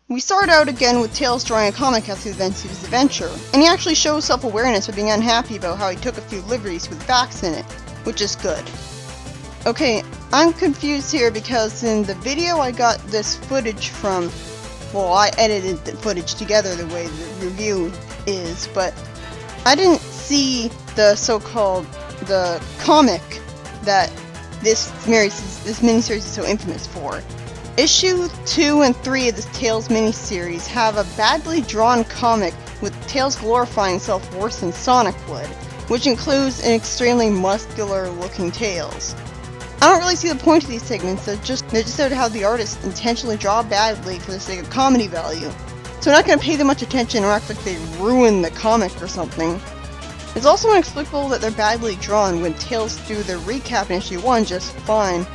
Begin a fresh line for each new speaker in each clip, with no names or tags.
We start out again with Tails drawing a comic as he events his adventure, and he actually shows self-awareness by being unhappy about how he took a few liberties with facts in it, which is good. Okay, I'm confused here because in the video I got this footage from, well, I edited the footage together the way the review is, but I didn't see the so-called, the comic that this miniseries is so infamous for. Issue 2 and 3 of this Tails miniseries have a badly drawn comic with Tails glorifying himself worse than Sonic would, which includes an extremely muscular looking Tails. I don't really see the point of these segments, they're just there to have the artists intentionally draw badly for the sake of comedy value. So I'm not going to pay them much attention or act like they ruined the comic or something. It's also inexplicable that they're badly drawn when Tails drew the recap in issue 1 just fine.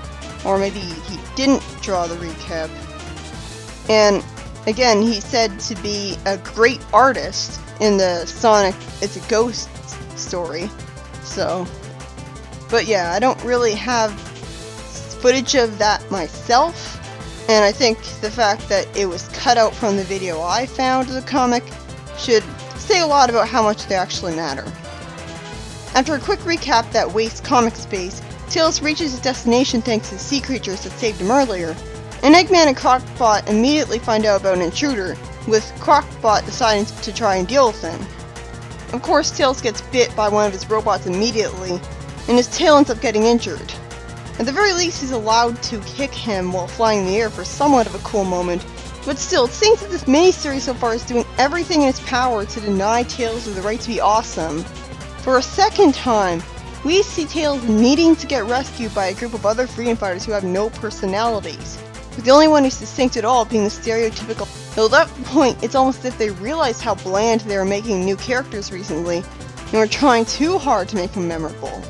Or maybe he didn't draw the recap. And again, he's said to be a great artist in the Sonic It's a Ghost story. So, but yeah, I don't really have footage of that myself. And I think the fact that it was cut out from the video I found of the comic should say a lot about how much they actually matter. After a quick recap that wastes comic space, Tails reaches his destination thanks to the sea creatures that saved him earlier, and Eggman and Crocbot immediately find out about an intruder, with Crocbot deciding to try and deal with him. Of course, Tails gets bit by one of his robots immediately, and his tail ends up getting injured. At the very least, he's allowed to kick him while flying in the air for somewhat of a cool moment, but still, it seems that this miniseries so far is doing everything in its power to deny Tails of the right to be awesome. For a second time, we see Tails needing to get rescued by a group of other freedom fighters who have no personalities, with the only one who's distinct at all being the stereotypical. Though at that point, it's almost as if they realized how bland they were making new characters recently, and were trying too hard to make them memorable.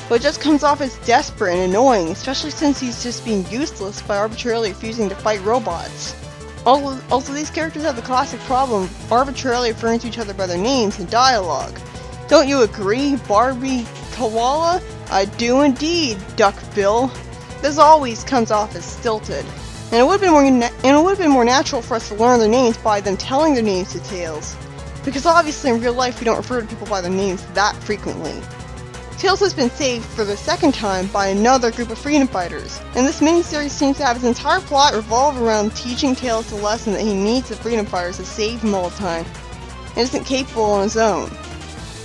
But it just comes off as desperate and annoying, especially since he's just being useless by arbitrarily refusing to fight robots. Also, these characters have the classic problem of arbitrarily referring to each other by their names in dialogue. Don't you agree, Barbie Koala? I do indeed, Duck Bill. This always comes off as stilted, and it would have been more natural for us to learn their names by them telling their names to Tails, because obviously in real life we don't refer to people by their names that frequently. Tails has been saved for the second time by another group of freedom fighters, and this miniseries seems to have its entire plot revolve around teaching Tails the lesson that he needs the freedom fighters to save him all the time, and isn't capable on his own.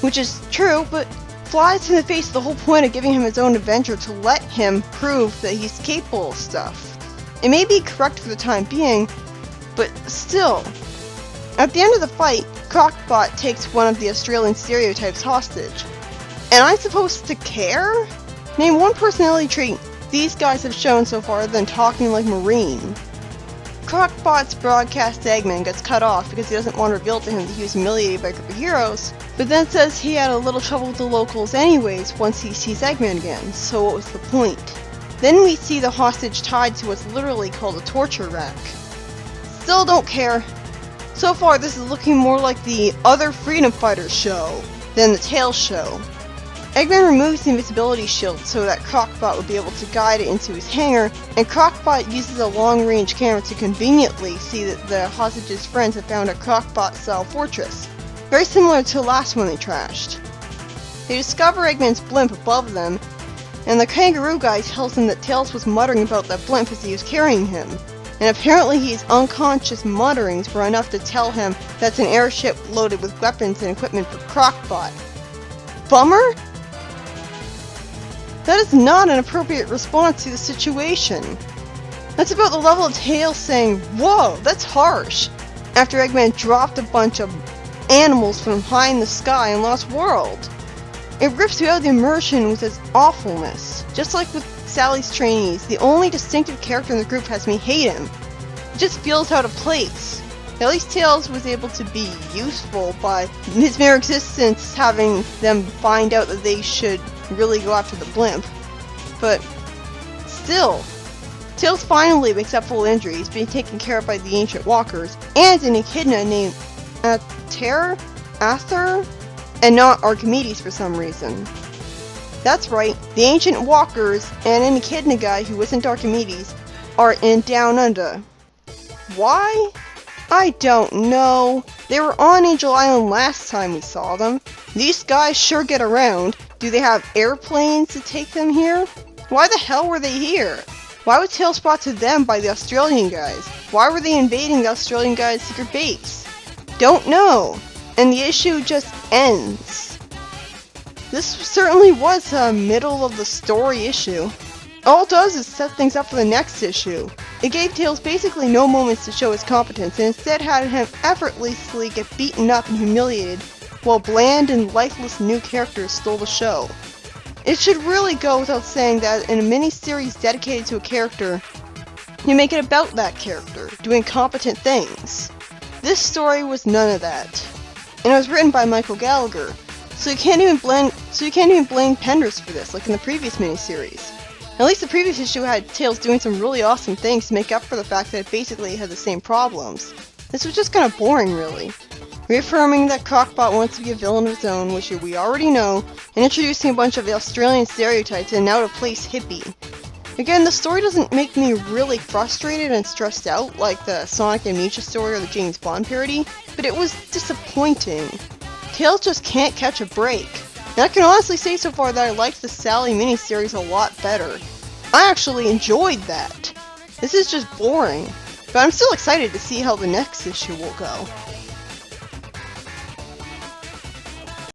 Which is true, but flies in the face of the whole point of giving him his own adventure to let him prove that he's capable of stuff. It may be correct for the time being, but still. At the end of the fight, Crocbot takes one of the Australian stereotypes hostage. And I'm supposed to care? Name one personality trait these guys have shown so far other than talking like Marine. Crocbot's broadcast to Eggman gets cut off because he doesn't want to reveal to him that he was humiliated by a group of heroes, but then says he had a little trouble with the locals anyways once he sees Eggman again, so what was the point? Then we see the hostage tied to what's literally called a torture rack. Still don't care. So far this is looking more like the other Freedom Fighters show than the Tails show. Eggman removes the invisibility shield so that Crocbot would be able to guide it into his hangar, and Crocbot uses a long-range camera to conveniently see that the hostage's friends have found a Crocbot-style fortress, very similar to the last one they trashed. They discover Eggman's blimp above them, and the kangaroo guy tells them that Tails was muttering about that blimp as he was carrying him, and apparently his unconscious mutterings were enough to tell him that's an airship loaded with weapons and equipment for Crocbot. Bummer? That is not an appropriate response to the situation. That's about the level of Tails saying, "Whoa, that's harsh," after Eggman dropped a bunch of animals from high in the sky in Lost World. It rips you out of the immersion with its awfulness. Just like with Sally's trainees, the only distinctive character in the group has me hate him. It just feels out of place. At least Tails was able to be useful by his mere existence having them find out that they should really go after the blimp. But still, Tails finally wakes up full of injuries, being taken care of by the ancient walkers, and an echidna named Ather, and not Archimedes for some reason. That's right, the ancient walkers and an echidna guy who isn't Archimedes are in Down Under. Why? I don't know. They were on Angel Island last time we saw them. These guys sure get around. Do they have airplanes to take them here? Why the hell were they here? Why was Tails brought to them by the Australian guys? Why were they invading the Australian guys' secret base? Don't know. And the issue just ends. This certainly was a middle of the story issue. All it does is set things up for the next issue. It gave Tails basically no moments to show his competence and instead had him effortlessly get beaten up and humiliated while bland and lifeless new characters stole the show. It should really go without saying that in a miniseries dedicated to a character, you make it about that character, doing competent things. This story was none of that. And it was written by Michael Gallagher, so you can't even blame Penders for this, like in the previous miniseries. At least the previous issue had Tails doing some really awesome things to make up for the fact that it basically had the same problems. This was just kind of boring, really. Reaffirming that Crockbot wants to be a villain of his own, which we already know, and introducing a bunch of Australian stereotypes and an out-of-place hippie. Again, the story doesn't make me really frustrated and stressed out like the Sonic Amnesia story or the James Bond parody, but it was disappointing. Tails just can't catch a break. And I can honestly say so far that I liked the Sally miniseries a lot better. I actually enjoyed that. This is just boring, but I'm still excited to see how the next issue will go.